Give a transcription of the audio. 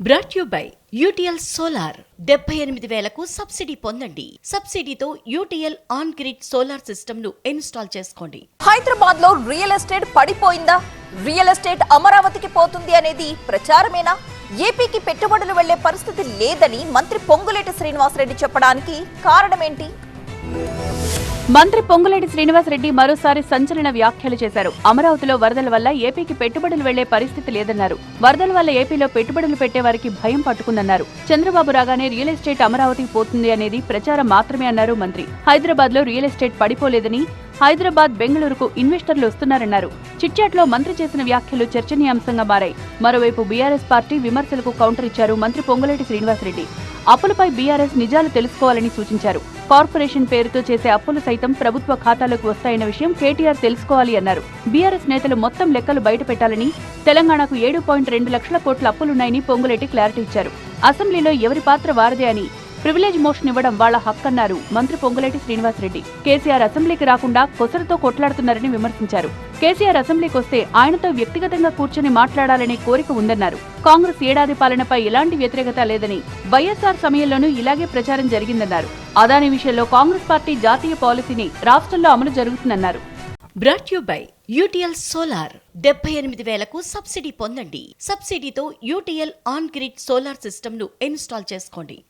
Brought you by UTL solar 78,000కు subsidy పొందండి. సబ్సిడీతో UTL on grid solar system ను ఇన్స్టాల్ చేసుకోండి. హైదరాబాద్ లో రియల్ ఎస్టేట్ పడిపోయిందా? రియల్ ఎస్టేట్ అమరావతికి పోతుంది అనేది ప్రచారమేనా? ఏపీకి పెట్టుబడులు వెళ్లే పరిస్థితి లేదని మంత్రి పొంగులేటి శ్రీనివాసరెడ్డి చెప్పడానికి కారణమేంటి? మంత్రి పొంగులేటి శ్రీనివాసరెడ్డి మరోసారి సంచలన వ్యాఖ్యలు చేశారు. అమరావతిలో వరదల వల్ల ఏపీకి పెట్టుబడులు వెళ్లే పరిస్థితి లేదన్నారు. వరదల వల్ల ఏపీలో పెట్టుబడులు పెట్టే వారికి భయం పట్టుకుందన్నారు. చంద్రబాబు రాగానే రియల్ ఎస్టేట్ అమరావతికి పోతుంది అనేది ప్రచారం మాత్రమే అన్నారు మంత్రి. హైదరాబాద్ లో రియల్ ఎస్టేట్ పడిపోలేదని, హైదరాబాద్, బెంగళూరుకు ఇన్వెస్టర్లు వస్తున్నారన్నారు. చిట్చాట్లో మంత్రి చేసిన వ్యాఖ్యలు చర్చనీయాంశంగా మారాయి. మరోవైపు బీఆర్ఎస్ పార్టీ విమర్శలకు కౌంటర్ ఇచ్చారు మంత్రి పొంగులేటి శ్రీనివాసరెడ్డి. అప్పులపై బీఆర్ఎస్ నిజాలు తెలుసుకోవాలని సూచించారు. కార్పొరేషన్ పేరుతో చేసే అప్పులు సైతం ప్రభుత్వ ఖాతాలకు వస్తాయన్న విషయం కేటీఆర్ తెలుసుకోవాలి అన్నారు. బీఆర్ఎస్ నేతలు మొత్తం లెక్కలు బయటపెట్టాలని, తెలంగాణకు 7.2 లక్షల కోట్ల అప్పులున్నాయని పొంగులేటి క్లారిటీ ఇచ్చారు. అసెంబ్లీలో ఎవరి పాత్ర వారదే అని, ప్రివిలేజ్ మోషన్ ఇవ్వడం వాళ్ల హక్కన్నారు మంత్రి పొంగులేటి శ్రీనివాసరెడ్డి. కేసీఆర్ అసెంబ్లీకి రాకుండా కొసరుతో కొట్లాడుతున్నారని విమర్శించారు. కేసీఆర్ అసెంబ్లీకి వస్తే ఆయనతో వ్యక్తిగతంగా కూర్చొని మాట్లాడాలనే కోరిక ఉందన్నారు. కాంగ్రెస్ ఏడాది పాలనపై ఎలాంటి వ్యతిరేకత లేదని, వైఎస్ఆర్ సమయంలోనూ ఇలాగే ప్రచారం జరిగిందన్నారు. అదాని విషయంలో కాంగ్రెస్ పార్టీ జాతీయ పాలసీని రాష్ట్రంలో అమలు జరుగుతుందన్నారు. Brought you by UTL solar 78,000కు సబ్సిడీ పొందండి. సబ్సిడీతో UTL on grid solar system ను ఇన్స్టాల్ చేసుకోండి.